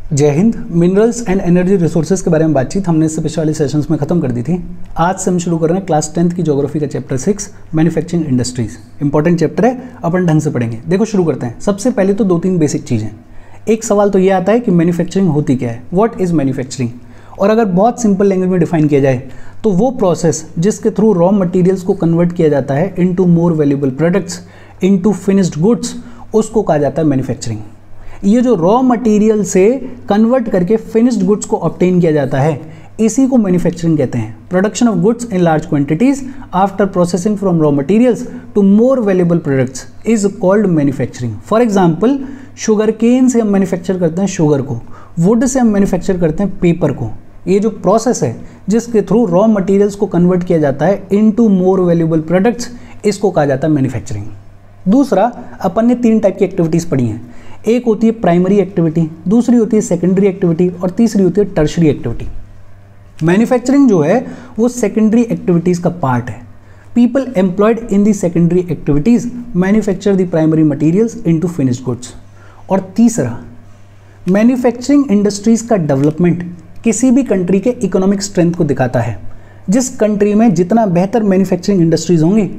जय Hind. Minerals and energy resources के बारे में बातचीत हमने इससे पिछले वाले सेशंस में खत्म कर दी थी। आज से हम शुरू कर रहे हैं क्लास 10th की ज्योग्राफी का chapter 6 manufacturing industries. Important chapter है, अपन ढंग से पढ़ेंगे। देखो शुरू करते हैं। सबसे पहले तो 2-3 बेसिक चीज़ें। एक सवाल तो ये आता है कि मैन्युफैक्चरिंग होती क्या है, व्हाट इज़ मैन्युफैक्चरिंग। और अगर बहुत सिंपल लैंग्वेज में डिफाइन किया जाए तो वो प्रोसेस जिसके थ्रू रॉ मटेरियल्स को कन्वर्ट किया जाता है into more valuable products, into finished goods, उसको कहा जाता है मैन्युफैक्चरिंग। ये जो रॉ मटेरियल से कन्वर्ट करके फिनिश्ड गुड्स को ऑब्टेन किया जाता है, इसी को मैन्युफैक्चरिंग कहते हैं। Production of goods in large quantities after processing from raw materials to more valuable products is called manufacturing. For example, sugarcane से हम मैन्युफैक्चर करते हैं शुगर को, वुड से हम मैन्युफैक्चर करते हैं पेपर को। ये जो प्रोसेस है जिसके थ्रू रॉ मटेरियल्स को कन्वर्ट किया जाता है इनटू मोर वैल्यूएबल प्रोडक्ट्स, इसको कहा जाता है मैन्युफैक्चरिंग। दूसरा, अपन ने 3 टाइप की एक्टिविटीज़ पढ़ी हैं। एक होती है प्राइमरी एक्टिविटी, दूसरी होती है सेकेंडरी एक्टिविटी और तीसरी होती है टर्शरी एक्टिविटी। मैन्युफैक्चरिंग जो है वो सेकेंडरी एक्टिविटीज़ का पार्ट है। People employed in the secondary activities manufacture the primary materials into finished goods. और तीसरा, मैन्युफैक्चरिंग इंडस्ट्रीज़ का डेवलपमेंट किसी भी कंट्री के इकोनॉमिक स्ट्रेंथ को दिखाता है। जिस कंट्री में जितना बेहतर मैन्युफैक्चरिंग इंडस्ट्रीज़ होंगी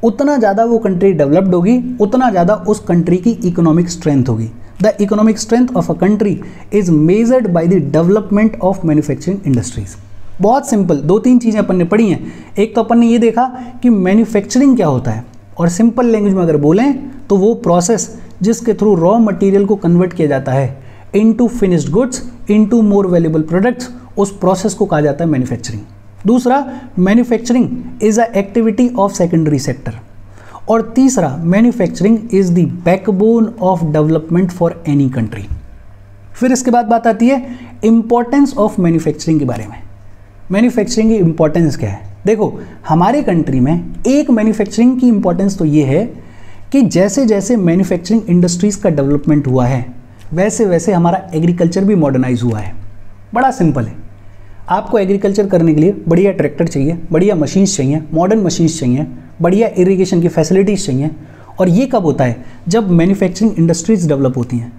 उतना ज़्यादा वो कंट्री डेवलप्ड होगी, उतना ज़्यादा उस कंट्री की इकोनॉमिक स्ट्रेंथ होगी। The economic strength of a country is measured by the development of manufacturing industries. बहुत सिंपल 2-3 चीज़ें अपन ने पढ़ी हैं। एक तो अपन ने ये देखा कि मैन्युफैक्चरिंग क्या होता है, और सिंपल लैंग्वेज में अगर बोलें तो वो प्रोसेस जिसके थ्रू रॉ मटेरियल को कन्वर्ट किया जाता है into finished goods, into more valuable products, उस प्रोसेस को कहा जाता है मैन्युफैक्चरिंग। दूसरा, manufacturing is a activity of secondary sector. और तीसरा, manufacturing is the backbone of development for any country. फिर इसके बाद बात आती है इंपॉर्टेंस ऑफ मैन्युफैक्चरिंग के बारे में। मैन्युफैक्चरिंग की इंपॉर्टेंस क्या है? देखो, हमारे कंट्री में एक मैन्युफैक्चरिंग की इंपॉर्टेंस तो ये है कि जैसे जैसे मैन्युफैक्चरिंग इंडस्ट्रीज का डेवलपमेंट हुआ है वैसे वैसे हमारा एग्रीकल्चर भी मॉडर्नाइज हुआ है। बड़ा सिंपल है। आपको एग्रीकल्चर करने के लिए बढ़िया ट्रैक्टर चाहिए, बढ़िया मशीन्स चाहिए, मॉडर्न मशीन्स चाहिए, बढ़िया इरिगेशन की फैसिलिटीज़ चाहिए। और ये कब होता है? जब मैन्युफैक्चरिंग इंडस्ट्रीज़ डेवलप होती हैं।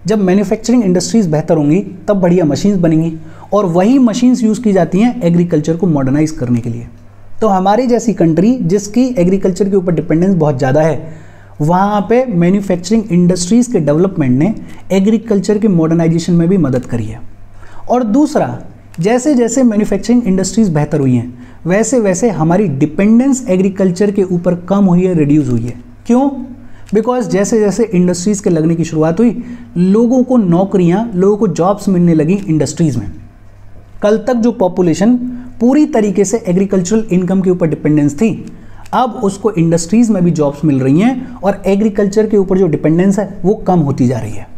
जब मैन्युफैक्चरिंग इंडस्ट्रीज़ बेहतर होंगी तब बढ़िया मशीन्स बनेंगी, और वही मशीन्स यूज़ की जाती हैं एग्रीकल्चर को मॉडर्नाइज करने के लिए। तो हमारी जैसी कंट्री जिसकी एग्रीकल्चर के ऊपर डिपेंडेंस बहुत ज़्यादा है, वहाँ पे मैन्युफैक्चरिंग इंडस्ट्रीज़ के डेवलपमेंट ने एग्रीकल्चर के मॉडर्नाइजेशन में भी मदद करी है। और दूसरा, जैसे जैसे मैन्युफैक्चरिंग इंडस्ट्रीज़ बेहतर हुई हैं वैसे वैसे हमारी डिपेंडेंस एग्रीकल्चर के ऊपर कम हुई है, रिड्यूस हुई है। क्यों? बिकॉज जैसे जैसे इंडस्ट्रीज़ के लगने की शुरुआत हुई, लोगों को नौकरियां, लोगों को जॉब्स मिलने लगी इंडस्ट्रीज़ में। कल तक जो पॉपुलेशन पूरी तरीके से एग्रीकल्चरल इनकम के ऊपर डिपेंडेंस थी, अब उसको इंडस्ट्रीज़ में भी जॉब्स मिल रही हैं और एग्रीकल्चर के ऊपर जो डिपेंडेंस है वो कम होती जा रही है।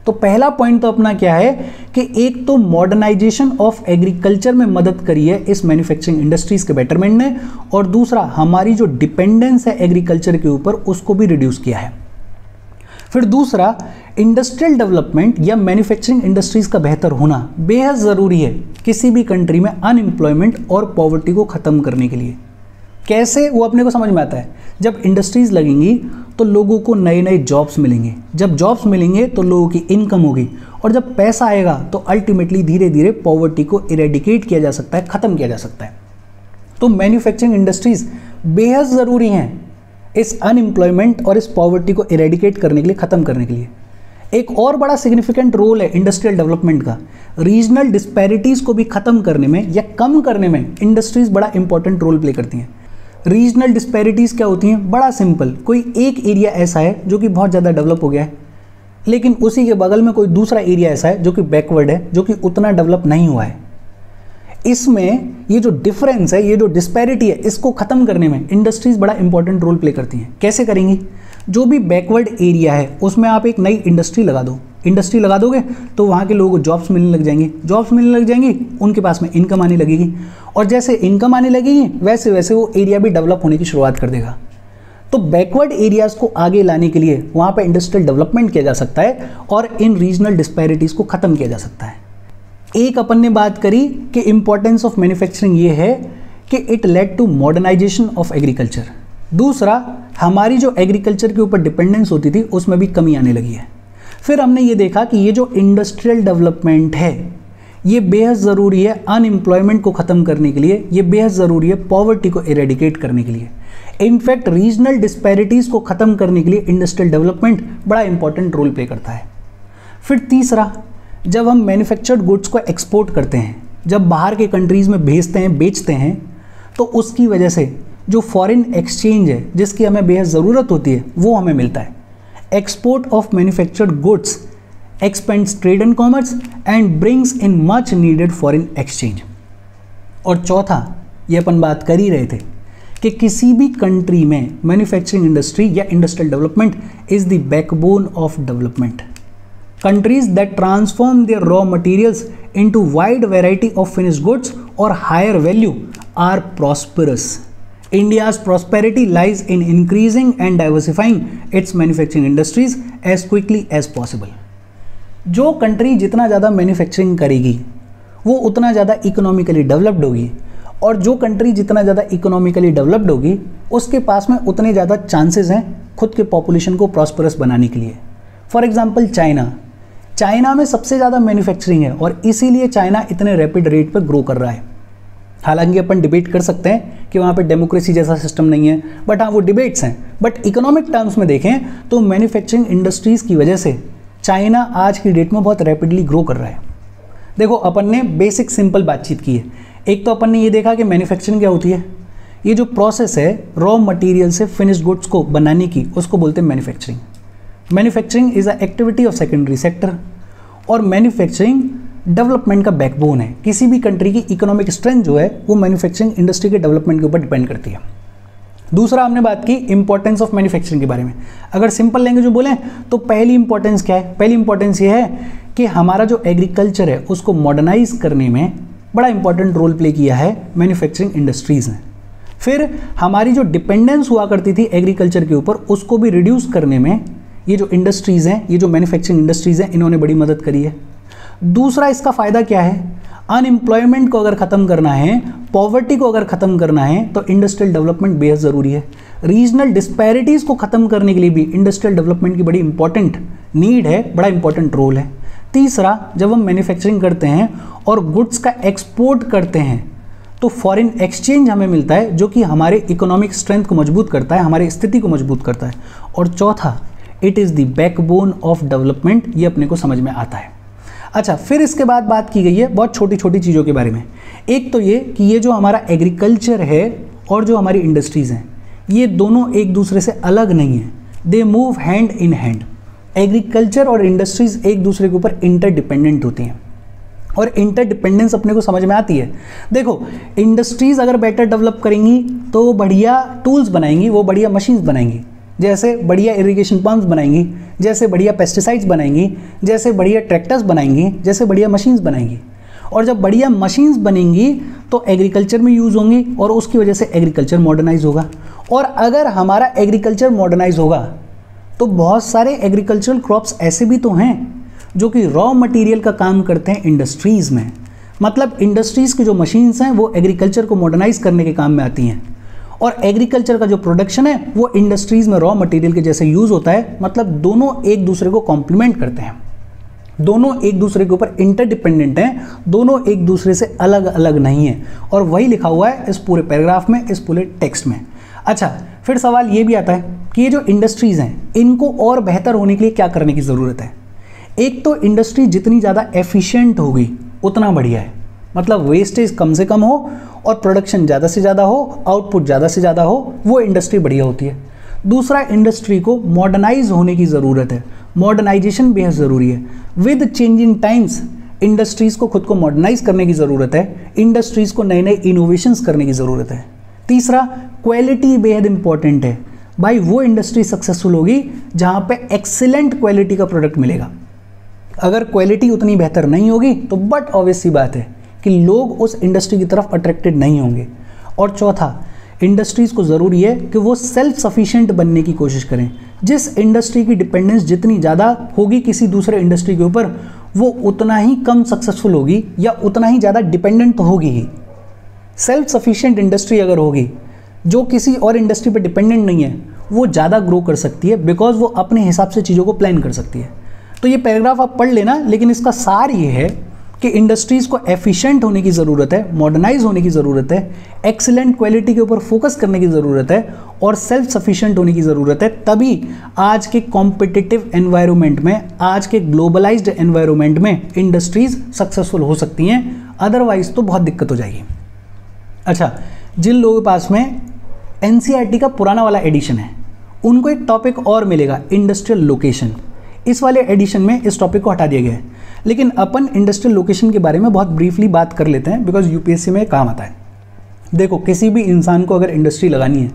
तो पहला पॉइंट तो अपना क्या है कि एक तो मॉडर्नाइजेशन ऑफ एग्रीकल्चर में मदद करी है इस मैन्युफैक्चरिंग इंडस्ट्रीज के बेटरमेंट ने, और दूसरा, हमारी जो डिपेंडेंस है एग्रीकल्चर के ऊपर उसको भी रिड्यूस किया है। फिर दूसरा, इंडस्ट्रियल डेवलपमेंट या मैन्युफैक्चरिंग इंडस्ट्रीज का बेहतर होना बेहद ज़रूरी है किसी भी कंट्री में अनएम्प्लॉयमेंट और पॉवर्टी को ख़त्म करने के लिए। कैसे, वो अपने को समझ में आता है। जब इंडस्ट्रीज़ लगेंगी तो लोगों को नए नए जॉब्स मिलेंगे, जब जॉब्स मिलेंगे तो लोगों की इनकम होगी, और जब पैसा आएगा तो अल्टीमेटली धीरे धीरे पॉवर्टी को इरेडिकेट किया जा सकता है, ख़त्म किया जा सकता है। तो मैन्युफैक्चरिंग इंडस्ट्रीज़ बेहद ज़रूरी हैं इस अनएम्प्लॉयमेंट और इस पॉवर्टी को इरेडिकेट करने के लिए, ख़त्म करने के लिए। एक और बड़ा सिग्निफिकेंट रोल है इंडस्ट्रियल डेवलपमेंट का। रीजनल डिस्पैरिटीज़ को भी ख़त्म करने में या कम करने में इंडस्ट्रीज़ बड़ा इंपॉर्टेंट रोल प्ले करती हैं। रीजनल डिस्पैरिटीज़ क्या होती हैं? बड़ा सिंपल, कोई एक एरिया ऐसा है जो कि बहुत ज़्यादा डेवलप हो गया है, लेकिन उसी के बगल में कोई दूसरा एरिया ऐसा है जो कि बैकवर्ड है, जो कि उतना डेवलप नहीं हुआ है। इसमें ये जो डिफरेंस है, ये जो डिस्पैरिटी है, इसको ख़त्म करने में इंडस्ट्रीज़ बड़ा इंपॉर्टेंट रोल प्ले करती हैं। कैसे करेंगी? जो भी बैकवर्ड एरिया है उसमें आप एक नई इंडस्ट्री लगा दो। इंडस्ट्री लगा दोगे तो वहाँ के लोगों को जॉब्स मिलने लग जाएंगी, जॉब्स मिलने लग जाएंगी, उनके पास में इनकम आने लगेगी, और जैसे इनकम आने लगेगी वैसे वैसे वो एरिया भी डेवलप होने की शुरुआत कर देगा। तो बैकवर्ड एरियाज़ को आगे लाने के लिए वहाँ पर इंडस्ट्रियल डेवलपमेंट किया जा सकता है और इन रीजनल डिस्पैरिटीज़ को ख़त्म किया जा सकता है। एक अपन ने बात करी कि इंपॉर्टेंस ऑफ मैन्युफैक्चरिंग ये है कि it led to modernisation of agriculture. दूसरा, हमारी जो एग्रीकल्चर के ऊपर डिपेंडेंस होती थी उसमें भी कमी आने लगी है। फिर हमने ये देखा कि ये जो इंडस्ट्रियल डेवलपमेंट है ये बेहद ज़रूरी है अनएम्प्लॉयमेंट को ख़त्म करने के लिए, ये बेहद ज़रूरी है पॉवर्टी को इरेडिकेट करने के लिए। इनफैक्ट रीजनल डिस्पैरिटीज़ को ख़त्म करने के लिए इंडस्ट्रियल डेवलपमेंट बड़ा इंपॉर्टेंट रोल प्ले करता है। फिर तीसरा, जब हम मैन्युफैक्चर्ड गुड्स को एक्सपोर्ट करते हैं, जब बाहर के कंट्रीज़ में भेजते हैं, बेचते हैं, तो उसकी वजह से जो फॉरेन एक्सचेंज है जिसकी हमें बेहद ज़रूरत होती है वो हमें मिलता है। Export of manufactured goods expends trade and commerce and brings in much needed foreign exchange. और चौथा, ये अपन बात कर ही रहे थे कि किसी भी कंट्री में मैन्युफैक्चरिंग इंडस्ट्री या industrial development is the backbone of development. Countries that transform their raw materials into wide variety of finished goods or higher value are prosperous. India's prosperity lies in increasing and diversifying its manufacturing industries as quickly as possible. जो country जितना ज़्यादा manufacturing करेगी वो उतना ज़्यादा economically developed होगी, और जो कंट्री जितना ज़्यादा इकोनॉमिकली डेवलप्ड होगी उसके पास में उतने ज़्यादा चांसेस हैं खुद के पॉपुलेशन को प्रॉस्परस बनाने के लिए। फॉर एग्जांपल चाइना में सबसे ज़्यादा मैन्युफैक्चरिंग है और इसीलिए चाइना इतने रैपिड रेट पर ग्रो कर रहा है। हालांकि अपन डिबेट कर सकते हैं कि वहाँ पे डेमोक्रेसी जैसा सिस्टम नहीं है, बट हाँ वो डिबेट्स हैं। बट इकोनॉमिक टर्म्स में देखें तो मैन्युफैक्चरिंग इंडस्ट्रीज़ की वजह से चाइना आज की डेट में बहुत रैपिडली ग्रो कर रहा है। देखो अपन ने बेसिक सिंपल बातचीत की है। एक तो अपन ने ये देखा कि मैन्युफैक्चरिंग क्या होती है, ये जो प्रोसेस है रॉ मटेरियल से फिनिश्ड गुड्स को बनाने की उसको बोलते हैं manufacturing. Manufacturing is a activity of secondary sector, और मैन्युफैक्चरिंग डेवलपमेंट का बैकबोन है। किसी भी कंट्री की इकोनॉमिक स्ट्रेंथ जो है वो मैन्युफैक्चरिंग इंडस्ट्री के डेवलपमेंट के ऊपर डिपेंड करती है। दूसरा हमने बात की इंपॉर्टेंस ऑफ मैन्युफैक्चरिंग के बारे में। अगर सिंपल लैंग्वेज में बोलें तो पहली इंपॉर्टेंस क्या है? पहली इंपॉर्टेंस ये है कि हमारा जो एग्रीकल्चर है उसको मॉडर्नाइज करने में बड़ा इंपॉर्टेंट रोल प्ले किया है मैन्युफैक्चरिंग इंडस्ट्रीज़ ने। फिर हमारी जो डिपेंडेंस हुआ करती थी एग्रीकल्चर के ऊपर उसको भी रिड्यूस करने में ये जो इंडस्ट्रीज़ हैं, ये जो मैन्युफैक्चरिंग इंडस्ट्रीज़ हैं, इन्होंने बड़ी मदद करी है। दूसरा इसका फ़ायदा क्या है? अनएम्प्लॉयमेंट को अगर ख़त्म करना है, पॉवर्टी को अगर ख़त्म करना है तो इंडस्ट्रियल डेवलपमेंट बेहद ज़रूरी है। रीजनल डिस्पैरिटीज़ को ख़त्म करने के लिए भी इंडस्ट्रियल डेवलपमेंट की बड़ी इंपॉर्टेंट नीड है, बड़ा इंपॉर्टेंट रोल है। तीसरा, जब हम मैन्युफैक्चरिंग करते हैं और गुड्स का एक्सपोर्ट करते हैं तो फॉरेन एक्सचेंज हमें मिलता है जो कि हमारे इकोनॉमिक स्ट्रेंथ को मजबूत करता है, हमारी स्थिति को मजबूत करता है। और चौथा, it is the backbone of development, ये अपने को समझ में आता है। अच्छा, फिर इसके बाद बात की गई है बहुत छोटी छोटी चीज़ों के बारे में। एक तो ये कि ये जो हमारा एग्रीकल्चर है और जो हमारी इंडस्ट्रीज़ हैं ये दोनों एक दूसरे से अलग नहीं हैं, they move hand in hand. Agriculture और इंडस्ट्रीज़ एक दूसरे के ऊपर इंटरडिपेंडेंट होती हैं और इंटरडिपेंडेंस अपने को समझ में आती है। देखो, इंडस्ट्रीज़ अगर बेटर डेवलप करेंगी तो वो बढ़िया टूल्स बनाएंगी, वो बढ़िया मशीन्स बनाएंगी, जैसे बढ़िया इरिगेशन पंप्स बनाएंगी, जैसे बढ़िया पेस्टिसाइड्स बनाएंगी, जैसे बढ़िया ट्रैक्टर्स बनाएंगी, जैसे बढ़िया मशीन्स बनाएंगी। और जब बढ़िया मशीन्स बनेंगी तो एग्रीकल्चर में यूज़ होंगी और उसकी वजह से एग्रीकल्चर मॉडर्नाइज होगा। और अगर हमारा एग्रीकल्चर मॉडर्नाइज होगा तो बहुत सारे एग्रीकल्चरल क्रॉप्स ऐसे भी तो हैं जो कि रॉ मटेरियल का काम करते हैं इंडस्ट्रीज़ में। मतलब इंडस्ट्रीज़ की जो मशीन्स हैं वो एग्रीकल्चर को मॉडर्नाइज करने के काम में आती हैं, और एग्रीकल्चर का जो प्रोडक्शन है वो इंडस्ट्रीज़ में रॉ मटेरियल के जैसे यूज़ होता है। मतलब दोनों एक दूसरे को कॉम्प्लीमेंट करते हैं, दोनों एक दूसरे के ऊपर इंटरडिपेंडेंट हैं, दोनों एक दूसरे से अलग अलग नहीं हैं। और वही लिखा हुआ है इस पूरे पैराग्राफ में, इस पूरे टेक्स्ट में। अच्छा, फिर सवाल ये भी आता है कि ये जो इंडस्ट्रीज़ हैं इनको और बेहतर होने के लिए क्या करने की ज़रूरत है? एक तो इंडस्ट्री जितनी ज़्यादा एफिशिएंट होगी उतना बढ़िया है, मतलब वेस्टेज कम से कम हो और प्रोडक्शन ज़्यादा से ज़्यादा हो, आउटपुट ज़्यादा से ज़्यादा हो, वो इंडस्ट्री बढ़िया होती है। दूसरा, इंडस्ट्री को मॉडर्नाइज होने की ज़रूरत है, मॉडर्नाइजेशन बेहद ज़रूरी है। विद चेंजिंग टाइम्स इंडस्ट्रीज़ को खुद को मॉडर्नाइज करने की ज़रूरत है, इंडस्ट्रीज़ को नए नए इनोवेशंस करने की ज़रूरत है। तीसरा, क्वालिटी बेहद इंपॉर्टेंट है। भाई वो इंडस्ट्री सक्सेसफुल होगी जहाँ पे एक्सीलेंट क्वालिटी का प्रोडक्ट मिलेगा। अगर क्वालिटी उतनी बेहतर नहीं होगी तो बट ऑब्वियस सी बात है कि लोग उस इंडस्ट्री की तरफ अट्रैक्टेड नहीं होंगे। और चौथा, इंडस्ट्रीज़ को ज़रूरी है कि वो सेल्फ सफिशिएंट बनने की कोशिश करें। जिस इंडस्ट्री की डिपेंडेंस जितनी ज़्यादा होगी किसी दूसरे इंडस्ट्री के ऊपर वो उतना ही कम सक्सेसफुल होगी या उतना ही ज़्यादा डिपेंडेंट तो होगी ही। सेल्फ सफिशिएंट इंडस्ट्री अगर होगी जो किसी और इंडस्ट्री पर डिपेंडेंट नहीं है वो ज़्यादा ग्रो कर सकती है, बिकॉज वो अपने हिसाब से चीज़ों को प्लान कर सकती है। तो ये पैराग्राफ आप पढ़ लेना, लेकिन इसका सार ये है कि इंडस्ट्रीज़ को एफिशिएंट होने की ज़रूरत है, मॉडर्नाइज होने की ज़रूरत है, एक्सीलेंट क्वालिटी के ऊपर फोकस करने की ज़रूरत है और सेल्फ सफिशिएंट होने की ज़रूरत है। तभी आज के कॉम्पिटिटिव एनवायरनमेंट में, आज के ग्लोबलाइज्ड एनवायरनमेंट में इंडस्ट्रीज़ सक्सेसफुल हो सकती हैं, अदरवाइज तो बहुत दिक्कत हो जाएगी। अच्छा, जिन लोगों के पास में एनसीईआरटी का पुराना वाला एडिशन है, उनको एक टॉपिक और मिलेगा, इंडस्ट्रियल लोकेशन। इस वाले एडिशन में इस टॉपिक को हटा दिया गया है, लेकिन अपन इंडस्ट्रियल लोकेशन के बारे में बहुत ब्रीफली बात कर लेते हैं, बिकॉज यूपीएससी में काम आता है। देखो, किसी भी इंसान को अगर इंडस्ट्री लगानी है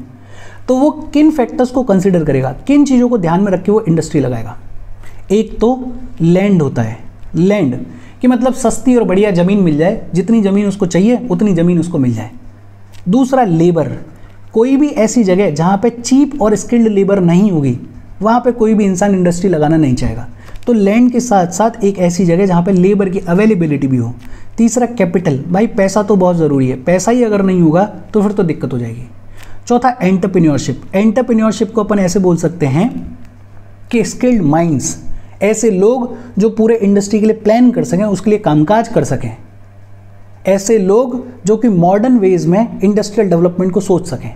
तो वो किन फैक्टर्स को कंसिडर करेगा, किन चीज़ों को ध्यान में रख के वो इंडस्ट्री लगाएगा। एक तो लैंड होता है, लैंड कि मतलब सस्ती और बढ़िया ज़मीन मिल जाए, जितनी ज़मीन उसको चाहिए उतनी ज़मीन उसको मिल जाए। दूसरा लेबर, कोई भी ऐसी जगह जहाँ पे चीप और स्किल्ड लेबर नहीं होगी, वहाँ पे कोई भी इंसान इंडस्ट्री लगाना नहीं चाहेगा। तो लैंड के साथ साथ एक ऐसी जगह जहाँ पे लेबर की अवेलेबिलिटी भी हो। तीसरा कैपिटल, भाई पैसा तो बहुत ज़रूरी है, पैसा ही अगर नहीं होगा तो फिर तो दिक्कत हो जाएगी। चौथा एंटरप्रेन्योरशिप, एंटरप्रेन्योरशिप को अपन ऐसे बोल सकते हैं कि स्किल्ड माइंड्स, ऐसे लोग जो पूरे इंडस्ट्री के लिए प्लान कर सकें, उसके लिए कामकाज कर सकें, ऐसे लोग जो कि मॉडर्न वेज में इंडस्ट्रियल डेवलपमेंट को सोच सकें।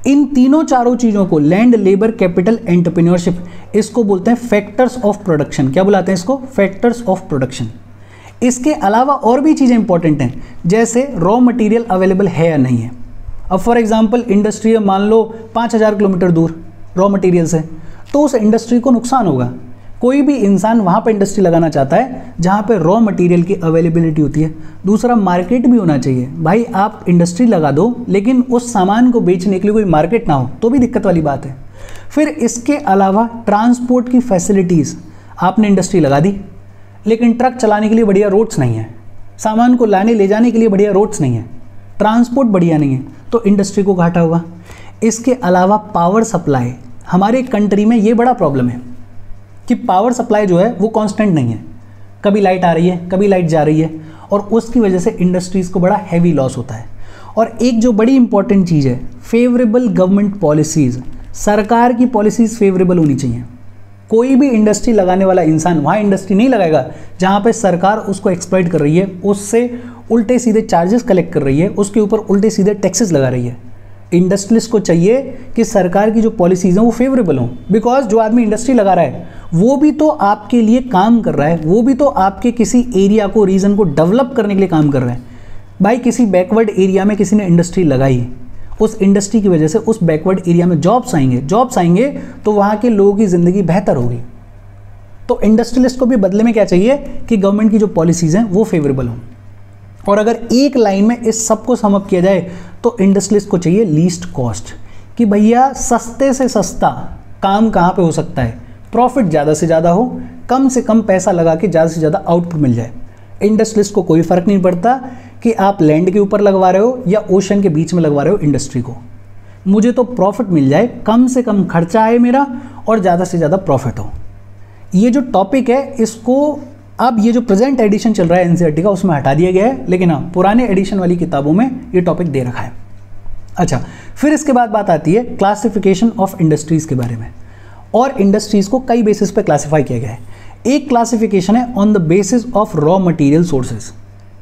इन तीनों चारों चीज़ों को, लैंड, लेबर, कैपिटल, एंटरप्रेन्योरशिप, इसको बोलते हैं फैक्टर्स ऑफ प्रोडक्शन। क्या बुलाते हैं इसको? Factors of production. इसके अलावा और भी चीज़ें इंपॉर्टेंट हैं, जैसे रॉ मटेरियल अवेलेबल है या नहीं है। अब फॉर एग्जांपल इंडस्ट्री है मान लो 5000 किलोमीटर दूर रॉ मटेरियल से, तो उस इंडस्ट्री को नुकसान होगा। कोई भी इंसान वहाँ पर इंडस्ट्री लगाना चाहता है जहाँ पे रॉ मटेरियल की अवेलेबिलिटी होती है। दूसरा, मार्केट भी होना चाहिए। भाई आप इंडस्ट्री लगा दो, लेकिन उस सामान को बेचने के लिए कोई मार्केट ना हो तो भी दिक्कत वाली बात है। फिर इसके अलावा ट्रांसपोर्ट की फैसिलिटीज़, आपने इंडस्ट्री लगा दी लेकिन ट्रक चलाने के लिए बढ़िया रोड्स नहीं है, सामान को लाने ले जाने के लिए बढ़िया रोड्स नहीं है, ट्रांसपोर्ट बढ़िया नहीं है, तो इंडस्ट्री को घाटा होगा। इसके अलावा पावर सप्लाई, हमारे कंट्री में ये बड़ा प्रॉब्लम है कि पावर सप्लाई जो है वो कांस्टेंट नहीं है, कभी लाइट आ रही है, कभी लाइट जा रही है, और उसकी वजह से इंडस्ट्रीज़ को बड़ा हैवी लॉस होता है। और एक जो बड़ी इंपॉर्टेंट चीज़ है, फेवरेबल गवर्नमेंट पॉलिसीज़, सरकार की पॉलिसीज़ फेवरेबल होनी चाहिए। कोई भी इंडस्ट्री लगाने वाला इंसान वहाँ इंडस्ट्री नहीं लगाएगा जहाँ पे सरकार उसको एक्सप्लॉइट कर रही है, उससे उल्टे सीधे चार्जेस कलेक्ट कर रही है, उसके ऊपर उल्टे सीधे टैक्सेस लगा रही है। इंडस्ट्रियलिस्ट को चाहिए कि सरकार की जो पॉलिसीज़ हैं वो फेवरेबल हों, बिकॉज जो आदमी इंडस्ट्री लगा रहा है वो भी तो आपके लिए काम कर रहा है, वो भी तो आपके किसी एरिया को, रीजन को डेवलप करने के लिए काम कर रहा है। भाई किसी बैकवर्ड एरिया में किसी ने इंडस्ट्री लगाई, उस इंडस्ट्री की वजह से उस बैकवर्ड एरिया में जॉब्स आएंगे तो वहाँ के लोगों की ज़िंदगी बेहतर होगी। तो इंडस्ट्रियलिस्ट को भी बदले में क्या चाहिए कि गवर्नमेंट की जो पॉलिसीज़ हैं वो फेवरेबल हों। और अगर एक लाइन में इस सब को सम अप किया जाए तो इंडस्ट्रियलिस्ट को चाहिए लीस्ट कॉस्ट, कि भैया सस्ते से सस्ता काम कहाँ पे हो सकता है, प्रॉफिट ज़्यादा से ज़्यादा हो, कम से कम पैसा लगा के ज़्यादा से ज़्यादा आउटपुट मिल जाए। इंडस्ट्रियलिस्ट को कोई फ़र्क नहीं पड़ता कि आप लैंड के ऊपर लगवा रहे हो या ओशन के बीच में लगवा रहे हो इंडस्ट्री को, मुझे तो प्रॉफिट मिल जाए, कम से कम खर्चा आए मेरा और ज़्यादा से ज़्यादा प्रॉफिट हो। ये जो टॉपिक है इसको अब ये जो प्रेजेंट एडिशन चल रहा है एनसीईआरटी का उसमें हटा दिया गया है, लेकिन हाँ पुराने एडिशन वाली किताबों में ये टॉपिक दे रखा है। अच्छा, फिर इसके बाद बात आती है क्लासिफिकेशन ऑफ इंडस्ट्रीज़ के बारे में। और इंडस्ट्रीज़ को कई बेसिस पे क्लासिफाई किया गया है। एक क्लासिफिकेशन है on the basis of raw material sources,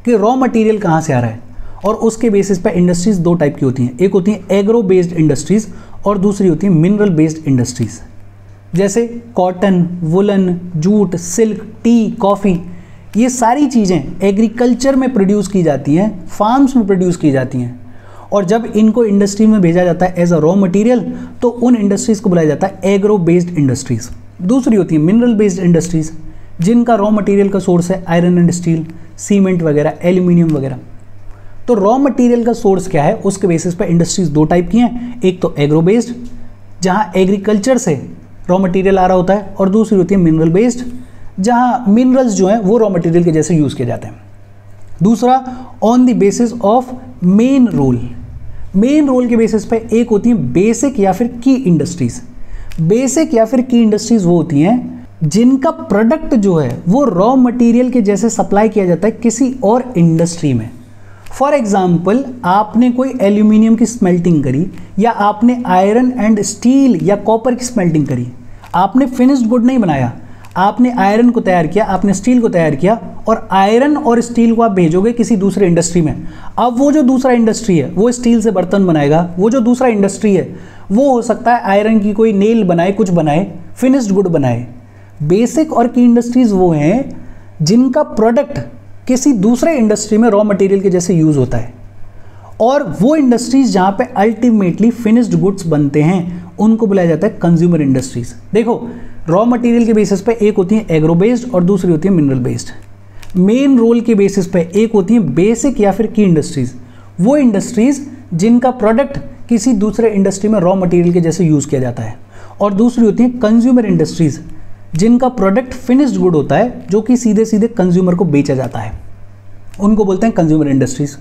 कि रॉ मटेरियल कहाँ से आ रहा है, और उसके बेसिस पे इंडस्ट्रीज़ दो टाइप की होती हैं। एक होती हैं एग्रो बेस्ड इंडस्ट्रीज़ और दूसरी होती हैं मिनरल बेस्ड इंडस्ट्रीज़। जैसे cotton, woollen, jute, silk, T, coffee, ये सारी चीज़ें एग्रीकल्चर में प्रोड्यूस की जाती हैं, फार्म्स में प्रोड्यूस की जाती हैं, और जब इनको इंडस्ट्री में भेजा जाता है एज अ रॉ मटेरियल तो उन इंडस्ट्रीज़ को बुलाया जाता है एग्रो बेस्ड इंडस्ट्रीज़। दूसरी होती है मिनरल बेस्ड इंडस्ट्रीज़, जिनका रॉ मटेरियल का सोर्स है आयरन एंड स्टील, सीमेंट वगैरह, एल्यूमिनियम वगैरह। तो रॉ मटेरियल का सोर्स क्या है, उसके बेसिस पर इंडस्ट्रीज़ दो टाइप की हैं। एक तो एग्रो बेस्ड, जहाँ एग्रीकल्चर से रॉ मटेरियल आ रहा होता है, और दूसरी होती है मिनरल बेस्ड, जहाँ मिनरल्स जो हैं वो रॉ मटेरियल के जैसे यूज़ किए जाते हैं। दूसरा on the basis of main role, main role के बेसिस पे एक होती हैं बेसिक या फिर की इंडस्ट्रीज़। बेसिक या फिर की इंडस्ट्रीज़ वो होती हैं जिनका प्रोडक्ट जो है वो रॉ मटेरियल के जैसे सप्लाई किया जाता है किसी और इंडस्ट्री में। फॉर एग्जाम्पल, आपने कोई एल्यूमिनियम की स्मेल्टिंग करी, या आपने आयरन एंड स्टील या कॉपर की स्मेल्टिंग करी, आपने फिनिश्ड गुड नहीं बनाया, आपने आयरन को तैयार किया, आपने स्टील को तैयार किया, और आयरन और स्टील को आप भेजोगे किसी दूसरे इंडस्ट्री में। अब वो जो दूसरा इंडस्ट्री है वो स्टील से बर्तन बनाएगा, वो जो दूसरा इंडस्ट्री है वो हो सकता है आयरन की कोई नेल बनाए, कुछ बनाए, फिनिश्ड गुड बनाए। बेसिक और की इंडस्ट्रीज वो हैं जिनका प्रोडक्ट किसी दूसरे इंडस्ट्री में रॉ मटेरियल के जैसे यूज होता है, और वो इंडस्ट्रीज जहां पे अल्टीमेटली फिनिश्ड गुड्स बनते हैं उनको बुलाया जाता है कंज्यूमर इंडस्ट्रीज। देखो, रॉ मटेरियल के बेसिस पे एक होती है एग्रो बेस्ड और दूसरी होती है मिनरल बेस्ड। मेन रोल के बेसिस पे एक होती है बेसिक या फिर की इंडस्ट्रीज, वो इंडस्ट्रीज जिनका प्रोडक्ट किसी दूसरे इंडस्ट्री में रॉ मटेरियल के जैसे यूज किया जाता है, और दूसरी होती है कंज्यूमर इंडस्ट्रीज जिनका प्रोडक्ट फिनिश्ड गुड होता है जो कि सीधे सीधे कंज्यूमर को बेचा जाता है, उनको बोलते हैं कंज्यूमर इंडस्ट्रीज।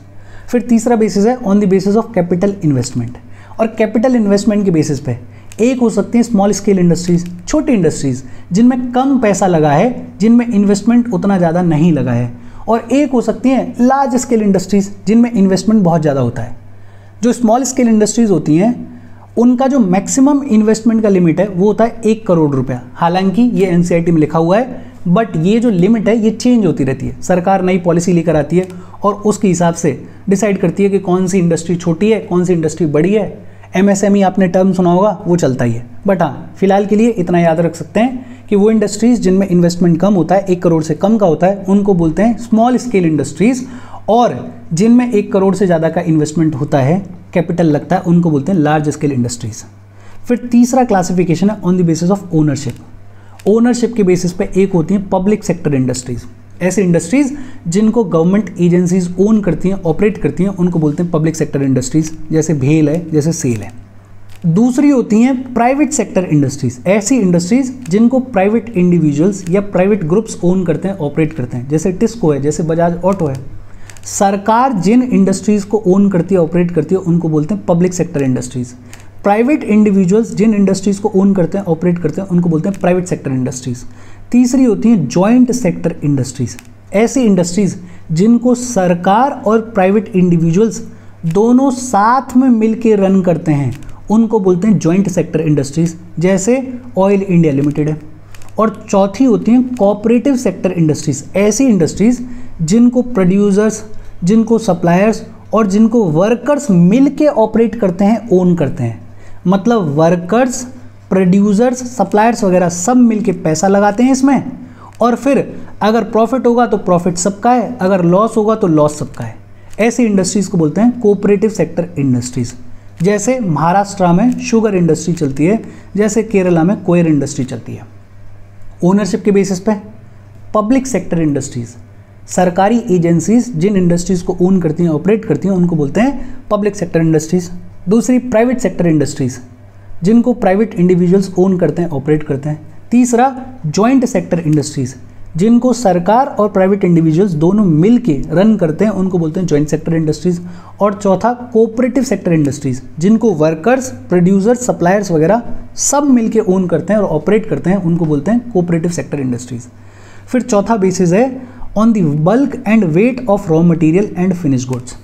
फिर तीसरा बेसिस है on the basis of capital investment, और कैपिटल इन्वेस्टमेंट के बेसिस पे एक हो सकती है स्मॉल स्केल इंडस्ट्रीज, छोटी इंडस्ट्रीज जिनमें कम पैसा लगा है, जिनमें इन्वेस्टमेंट उतना ज़्यादा नहीं लगा है, और एक हो सकती है लार्ज स्केल इंडस्ट्रीज जिनमें इन्वेस्टमेंट बहुत ज़्यादा होता है। जो स्मॉल स्केल इंडस्ट्रीज होती हैं उनका जो मैक्सिमम इन्वेस्टमेंट का लिमिट है वो होता है 1 करोड़ रुपया। हालांकि ये एनसीईआरटी में लिखा हुआ है, बट ये जो लिमिट है ये चेंज होती रहती है। सरकार नई पॉलिसी लेकर आती है और उसके हिसाब से डिसाइड करती है कि कौन सी इंडस्ट्री छोटी है, कौन सी इंडस्ट्री बड़ी है। एमएसएमई आपने टर्म सुना होगा, वो चलता ही है। बट हाँ, फिलहाल के लिए इतना याद रख सकते हैं कि वो इंडस्ट्रीज जिनमें इन्वेस्टमेंट कम होता है, 1 करोड़ से कम का होता है, उनको बोलते हैं स्मॉल स्केल इंडस्ट्रीज, और जिनमें 1 करोड़ से ज़्यादा का इन्वेस्टमेंट होता है, कैपिटल लगता है, उनको बोलते हैं लार्ज स्केल इंडस्ट्रीज। फिर तीसरा क्लासिफिकेशन है on the basis of ownership. Ownership के बेसिस पे एक होती है पब्लिक सेक्टर इंडस्ट्रीज। ऐसे इंडस्ट्रीज जिनको गवर्नमेंट एजेंसीज ओन करती हैं, ऑपरेट करती हैं, उनको बोलते हैं पब्लिक सेक्टर इंडस्ट्रीज, जैसे भेल है, जैसे सेल है। दूसरी होती हैं प्राइवेट सेक्टर इंडस्ट्रीज। ऐसी इंडस्ट्रीज जिनको प्राइवेट इंडिविजुअल्स या प्राइवेट ग्रुप्स ओन करते हैं, ऑपरेट करते हैं, जैसे टिस्को है, जैसे बजाज ऑटो है। सरकार जिन इंडस्ट्रीज को ओन करती है, ऑपरेट करती है, उनको बोलते हैं public sector industries. Private individuals जिन इंडस्ट्रीज को ओन करते हैं, ऑपरेट करते हैं, उनको बोलते हैं प्राइवेट सेक्टर इंडस्ट्रीज। तीसरी होती है जॉइंट सेक्टर इंडस्ट्रीज। ऐसी इंडस्ट्रीज जिनको सरकार और प्राइवेट इंडिविजुअल्स दोनों साथ में मिलकर रन करते हैं, उनको बोलते हैं जॉइंट सेक्टर इंडस्ट्रीज, जैसे ऑयल इंडिया लिमिटेड है। और चौथी होती हैं कोऑपरेटिव सेक्टर इंडस्ट्रीज। ऐसी इंडस्ट्रीज जिनको प्रोड्यूसर्स, जिनको सप्लायर्स और जिनको वर्कर्स मिल के ऑपरेट करते हैं, ओन करते हैं। मतलब वर्कर्स, प्रोड्यूसर्स, सप्लायर्स वगैरह सब मिल के पैसा लगाते हैं इसमें, और फिर अगर प्रॉफिट होगा तो प्रॉफिट सबका है, अगर लॉस होगा तो लॉस सबका है। ऐसी इंडस्ट्रीज को बोलते हैं कोऑपरेटिव सेक्टर इंडस्ट्रीज। जैसे महाराष्ट्र में शुगर इंडस्ट्री चलती है, जैसे केरला में कोयर इंडस्ट्री चलती है। ओनरशिप के बेसिस पे पब्लिक सेक्टर इंडस्ट्रीज, सरकारी एजेंसीज जिन इंडस्ट्रीज को ओन करती हैं, ऑपरेट करती हैं, उनको बोलते हैं पब्लिक सेक्टर इंडस्ट्रीज। दूसरी प्राइवेट सेक्टर इंडस्ट्रीज जिनको प्राइवेट इंडिविजुअल्स ओन करते हैं, ऑपरेट करते हैं। तीसरा जॉइंट सेक्टर इंडस्ट्रीज जिनको सरकार और प्राइवेट इंडिविजुअल्स दोनों मिल के रन करते हैं, उनको बोलते हैं जॉइंट सेक्टर इंडस्ट्रीज। और चौथा कोऑपरेटिव सेक्टर इंडस्ट्रीज जिनको वर्कर्स, प्रोड्यूसर्स, सप्लायर्स वगैरह सब मिल के ओन करते हैं और ऑपरेट करते हैं, उनको बोलते हैं कोऑपरेटिव सेक्टर इंडस्ट्रीज। फिर चौथा बेसिस है on the bulk and weight of raw material and finished goods.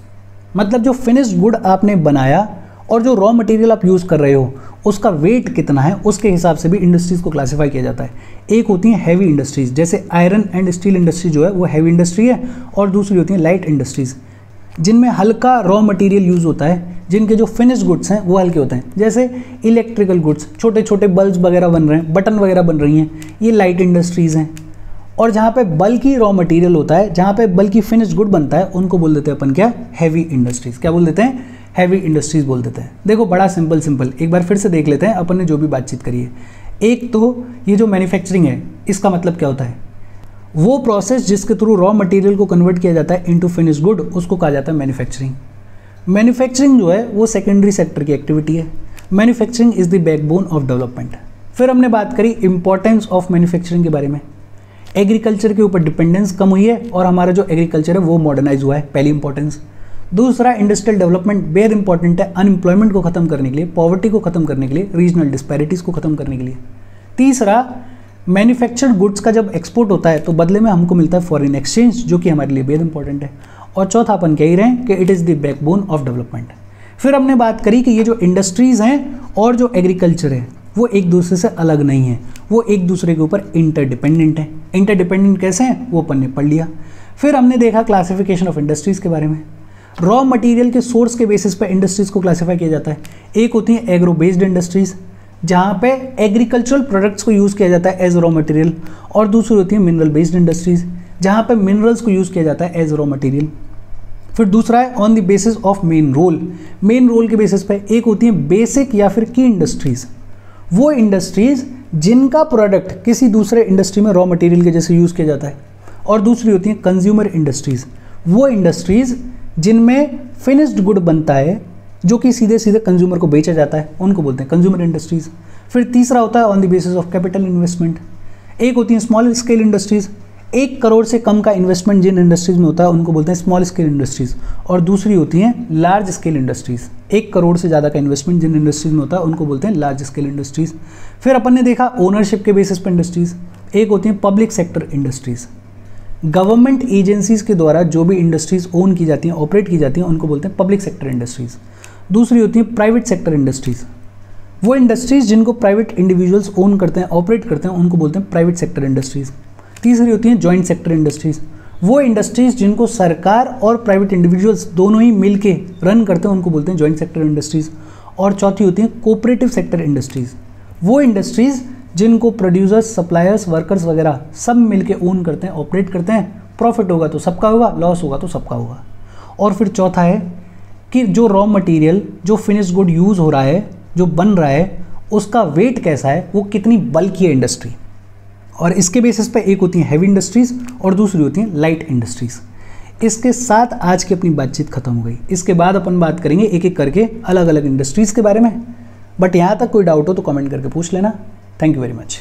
मतलब जो फिनिश्ड गुड आपने बनाया और जो रॉ मटेरियल आप यूज़ कर रहे हो उसका वेट कितना है, उसके हिसाब से भी इंडस्ट्रीज़ को क्लासीफाई किया जाता है। एक होती हैं हैवी इंडस्ट्रीज़, जैसे आयरन एंड स्टील इंडस्ट्री जो है वो हैवी इंडस्ट्री है, और दूसरी होती हैं लाइट इंडस्ट्रीज़ जिनमें हल्का रॉ मटेरियल यूज़ होता है, जिनके जो फिनिश्ड गुड्स हैं वो हल्के होते हैं। जैसे इलेक्ट्रिकल गुड्स, छोटे छोटे बल्ब वगैरह बन रहे हैं, बटन वगैरह बन रही हैं, ये लाइट इंडस्ट्रीज़ हैं। और जहाँ पे बल्कि रॉ मटेरियल होता है, जहाँ पे बल्कि फिनिश्ड गुड बनता है, उनको बोल देते हैं अपन क्या, हैवी इंडस्ट्रीज़। क्या बोल देते हैं, हैवी इंडस्ट्रीज़ बोल देते हैं। देखो बड़ा सिंपल एक बार फिर से देख लेते हैं अपन ने जो भी बातचीत करी है। एक तो ये जो मैन्युफैक्चरिंग है, इसका मतलब क्या होता है, वो प्रोसेस जिसके थ्रू रॉ मटेरियल को कन्वर्ट किया जाता है इनटू फिनिश्ड गुड, उसको कहा जाता है मैन्युफैक्चरिंग। मैन्युफैक्चरिंग जो है वो सेकेंडरी सेक्टर की एक्टिविटी है। Manufacturing is the backbone of development. फिर हमने बात करी इंपॉर्टेंस ऑफ मैन्युफैक्चरिंग के बारे में। एग्रीकल्चर के ऊपर डिपेंडेंस कम हुई है और हमारा जो एग्रीकल्चर है वो मॉडर्नाइज हुआ है, पहली इंपॉर्टेंस। दूसरा, इंडस्ट्रियल डेवलपमेंट बेहद इंपॉर्टेंट है अनएम्प्लॉयमेंट को खत्म करने के लिए, पॉवर्टी को खत्म करने के लिए, रीजनल डिस्पैरिटीज़ को खत्म करने के लिए। तीसरा, मैन्युफैक्चर्ड गुड्स का जब एक्सपोर्ट होता है तो बदले में हमको मिलता है फॉरेन एक्सचेंज, जो कि हमारे लिए बेहद इंपॉर्टेंट है। और चौथा, अपन कह ही रहे हैं कि it is the backbone of development. फिर हमने बात करी कि ये जो इंडस्ट्रीज़ हैं और जो एग्रीकल्चर है वो एक दूसरे से अलग नहीं है, वो एक दूसरे के ऊपर इंटरडिपेंडेंट है। इंटरडिपेंडेंट कैसे हैं वो अपन ने पढ़ लिया। फिर हमने देखा क्लासिफिकेशन ऑफ इंडस्ट्रीज़ के बारे में। रॉ मटेरियल के सोर्स के बेसिस पे इंडस्ट्रीज़ को क्लासीफाई किया जाता है। एक होती है एग्रो बेस्ड इंडस्ट्रीज़, जहाँ पे एग्रीकल्चरल प्रोडक्ट्स को यूज़ किया जाता है एज रॉ मटेरियल, और दूसरी होती है मिनरल बेस्ड इंडस्ट्रीज़, जहाँ पे मिनरल्स को यूज़ किया जाता है एज रॉ मटेरियल। फिर दूसरा है on the basis of main role. Main role के बेसिस पे एक होती है बेसिक या फिर की इंडस्ट्रीज़, वो इंडस्ट्रीज़ जिनका प्रोडक्ट किसी दूसरे इंडस्ट्री में रॉ मटेरियल के जैसे यूज़ किया जाता है, और दूसरी होती है कंज्यूमर इंडस्ट्रीज़, वो इंडस्ट्रीज़ जिनमें फिनिश्ड गुड बनता है जो कि सीधे सीधे कंज्यूमर को बेचा जाता है, उनको बोलते हैं कंज्यूमर इंडस्ट्रीज़। फिर तीसरा होता है on the basis of capital investment. एक होती है स्मॉल स्केल इंडस्ट्रीज़, 1 करोड़ से कम का इन्वेस्टमेंट जिन इंडस्ट्रीज़ में होता है उनको बोलते हैं स्मॉल स्केल इंडस्ट्रीज़, और दूसरी होती हैं लार्ज स्केल इंडस्ट्रीज़। 1 करोड़ से ज़्यादा का इन्वेस्टमेंट जिन इंडस्ट्रीज़ में होता है उनको बोलते हैं लार्ज स्केल इंडस्ट्रीज़। फिर अपन ने देखा ओनरशिप के बेसिस पर इंडस्ट्रीज़। एक होती हैं public sector industries, government agencies के द्वारा जो भी इंडस्ट्रीज़ ओन की जाती हैं, ऑपरेट की जाती हैं, उनको बोलते हैं पब्लिक सेक्टर इंडस्ट्रीज़। दूसरी होती हैं प्राइवेट सेक्टर इंडस्ट्रीज़, वो इंडस्ट्रीज़ जिनको प्राइवेट इंडिविजुअल्स ओन करते हैं, ऑपरेट करते हैं, उनको बोलते हैं प्राइवेट सेक्टर इंडस्ट्रीज़। तीसरी होती हैं जॉइंट सेक्टर इंडस्ट्रीज़, वो इंडस्ट्रीज़ जिनको सरकार और प्राइवेट इंडिविजुअल्स दोनों ही मिल के रन करते हैं, उनको बोलते हैं जॉइंट सेक्टर इंडस्ट्रीज़। और चौथी होती हैं कोऑपरेटिव सेक्टर इंडस्ट्रीज़, वो इंडस्ट्रीज़ जिनको प्रोड्यूसर्स, सप्लायर्स, वर्कर्स वगैरह सब मिलके ओन करते हैं, ऑपरेट करते हैं। प्रॉफिट होगा तो सबका होगा, लॉस होगा तो सबका होगा। और फिर चौथा है कि जो रॉ मटेरियल, जो फिनिश्ड गुड यूज़ हो रहा है, जो बन रहा है, उसका वेट कैसा है, वो कितनी बल्कि है इंडस्ट्री। और इसके बेसिस पे एक होती है हैवी इंडस्ट्रीज़ और दूसरी होती है लाइट इंडस्ट्रीज़। इसके साथ आज की अपनी बातचीत खत्म हो गई। इसके बाद अपन बात करेंगे एक एक करके अलग अलग इंडस्ट्रीज़ के बारे में। बट यहाँ तक कोई डाउट हो तो कमेंट करके पूछ लेना। Thank you very much.